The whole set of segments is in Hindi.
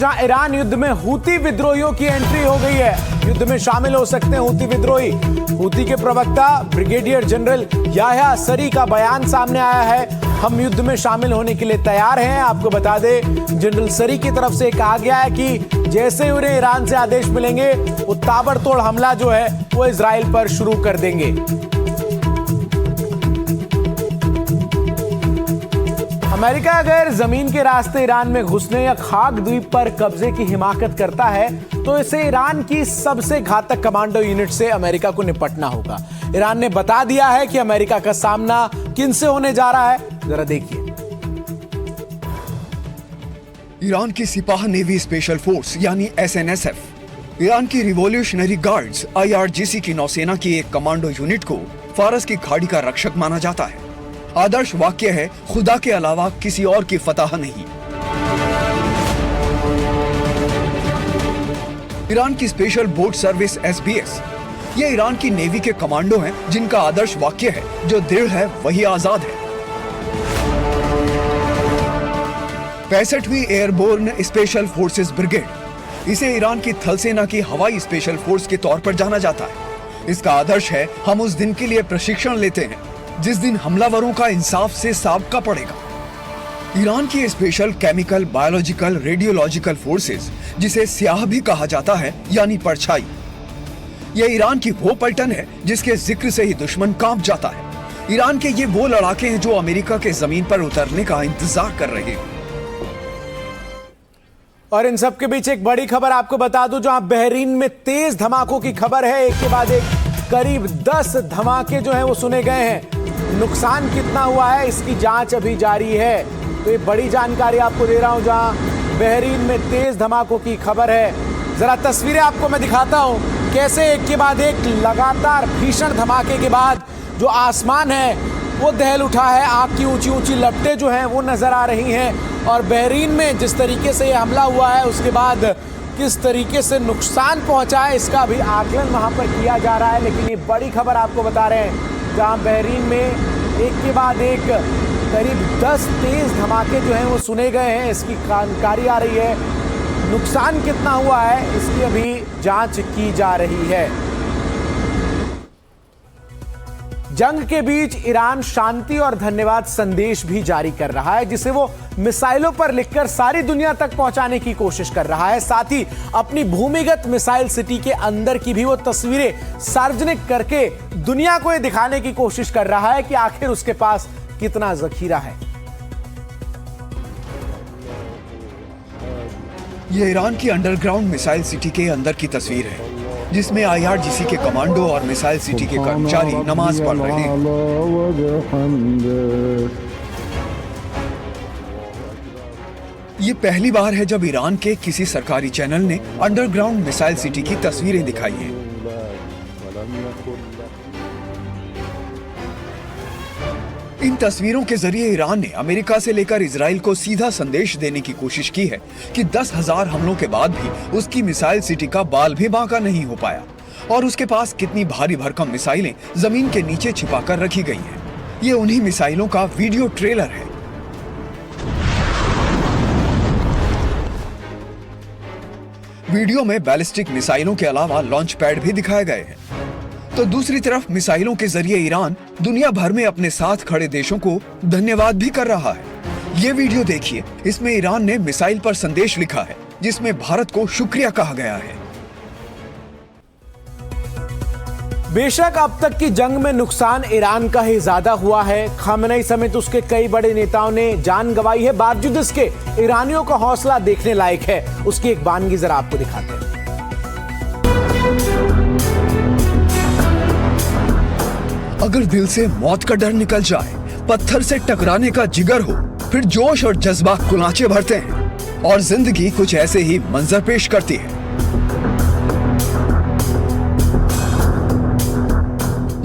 ईरान युद्ध में हूती विद्रोहियों की एंट्री हो गई है। युद्ध में शामिल हो सकते हैं हूती विद्रोही। हूती के प्रवक्ता ब्रिगेडियर जनरल याह्या सरी का बयान सामने आया है। हम युद्ध में शामिल होने के लिए तैयार हैं। आपको बता दें, जनरल सरी की तरफ से कहा गया है कि जैसे ही उन्हें ईरान से आदेश मिलेंगे वो ताबड़तोड़ हमला जो है वो इजराइल पर शुरू कर देंगे। अमेरिका अगर जमीन के रास्ते ईरान में घुसने या खाक द्वीप पर कब्जे की हिमाकत करता है तो इसे ईरान की सबसे घातक कमांडो यूनिट से अमेरिका को निपटना होगा। ईरान ने बता दिया है कि अमेरिका का सामना किनसे होने जा रहा है, जरा देखिए। ईरान की सिपाह नेवी स्पेशल फोर्स यानी SNSF ईरान की रिवॉल्यूशनरी गार्ड्स IRGC की नौसेना की एक कमांडो यूनिट को फारस की खाड़ी का रक्षक माना जाता है। आदर्श वाक्य है, खुदा के अलावा किसी और की फतह नहीं। ईरान की स्पेशल बोट सर्विस SBS ये ईरान की नेवी के कमांडो हैं जिनका आदर्श वाक्य है, जो दृढ़ है वही आजाद है। 65वीं एयरबोर्न स्पेशल फोर्सेस ब्रिगेड, इसे ईरान की थल सेना की हवाई स्पेशल फोर्स के तौर पर जाना जाता है। इसका आदर्श है, हम उस दिन के लिए प्रशिक्षण लेते हैं जिस दिन हमलावरों का इंसाफ से साबका पड़ेगा। ईरान की special chemical, biological, radiological forces, जिसे स्याह भी कहा जाता है यानी परछाई, यह ईरान की वो पलटन है जिसके जिक्र से ही दुश्मन कांप जाता है। ईरान के ये वो लड़ाके हैं जो अमेरिका के जमीन पर उतरने का इंतजार कर रहे हैं। और इन सब के बीच एक बड़ी खबर आपको बता दूं, जहां बहरीन में तेज धमाकों की खबर है। एक के बाद एक करीब 10 धमाके जो हैं वो सुने गए हैं। नुकसान कितना हुआ है इसकी जांच अभी जारी है। तो ये बड़ी जानकारी आपको दे रहा हूं, जहां बहरीन में तेज धमाकों की खबर है। जरा तस्वीरें आपको मैं दिखाता हूं, कैसे एक के बाद एक लगातार भीषण धमाके के बाद जो आसमान है वो दहल उठा है। आग की ऊंची ऊंची लपटें जो हैं वो नजर आ रही हैं। और बहरीन में जिस तरीके से ये हमला हुआ है उसके बाद किस तरीके से नुकसान पहुंचा है इसका भी आकलन वहां पर किया जा रहा है। लेकिन ये बड़ी खबर आपको बता रहे हैं, जहां बहरीन में एक के बाद एक करीब 10 तेज धमाके जो हैं वो सुने गए हैं। इसकी जानकारी आ रही है। नुकसान कितना हुआ है इसकी अभी जांच की जा रही है। जंग के बीच ईरान शांति और धन्यवाद संदेश भी जारी कर रहा है, जिसे वो मिसाइलों पर लिखकर सारी दुनिया तक पहुंचाने की कोशिश कर रहा है। साथ ही अपनी भूमिगत मिसाइल सिटी के अंदर की भी वो तस्वीरें सार्वजनिक करके दुनिया को ये दिखाने की कोशिश कर रहा है कि आखिर उसके पास कितना जखीरा है। ये ईरान की अंडरग्राउंड मिसाइल सिटी के अंदर की तस्वीर है, जिसमें IRGC के कमांडो और मिसाइल सिटी के कर्मचारी नमाज पढ़ रहे हैं। ये पहली बार है जब ईरान के किसी सरकारी चैनल ने अंडरग्राउंड मिसाइल सिटी की तस्वीरें दिखाई हैं। इन तस्वीरों के जरिए ईरान ने अमेरिका से लेकर इजराइल को सीधा संदेश देने की कोशिश की है कि 10,000 हमलों के बाद भी उसकी मिसाइल सिटी का बाल भी बांका नहीं हो पाया और उसके पास कितनी भारी भरकम मिसाइलें जमीन के नीचे छिपाकर रखी गई हैं। ये उन्हीं मिसाइलों का वीडियो ट्रेलर है। वीडियो में बैलिस्टिक मिसाइलों के अलावा लॉन्च पैड भी दिखाए गए हैं। तो दूसरी तरफ मिसाइलों के जरिए ईरान दुनिया भर में अपने साथ खड़े देशों को धन्यवाद भी कर रहा है। ये वीडियो देखिए, इसमें ईरान ने मिसाइल पर संदेश लिखा है जिसमें भारत को शुक्रिया कहा गया है। बेशक अब तक की जंग में नुकसान ईरान का ही ज्यादा हुआ है। खामेनेई समेत उसके कई बड़े नेताओं ने जान गंवाई है। बावजूद इसके ईरानियों का हौसला देखने लायक है। उसकी एक बानगी जरा आपको दिखाते हैं। अगर दिल से मौत का डर निकल जाए, पत्थर से टकराने का जिगर हो, फिर जोश और जज्बा कुलांचे भरते हैं और जिंदगी कुछ ऐसे ही मंजर पेश करती है।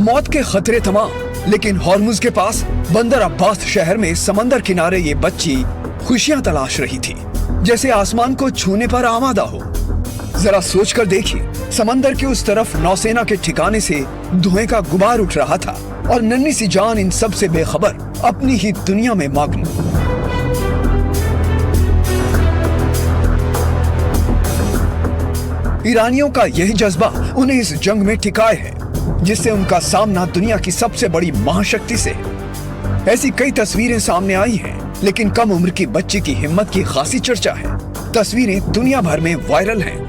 मौत के खतरे तमाम, लेकिन हॉर्मुज के पास बंदर अब्बास शहर में समंदर किनारे ये बच्ची खुशियां तलाश रही थी, जैसे आसमान को छूने पर आमादा हो। जरा सोचकर देखिए, समंदर के उस तरफ नौसेना के ठिकाने से धुएं का गुबार उठ रहा था और नन्ही सी जान इन सब से बेखबर अपनी ही दुनिया में मग्न। ईरानियों का यही जज्बा उन्हें इस जंग में टिकाए है, जिससे उनका सामना दुनिया की सबसे बड़ी महाशक्ति से। ऐसी कई तस्वीरें सामने आई हैं, लेकिन कम उम्र की बच्ची की हिम्मत की खासी चर्चा है। तस्वीरें दुनिया भर में वायरल हैं।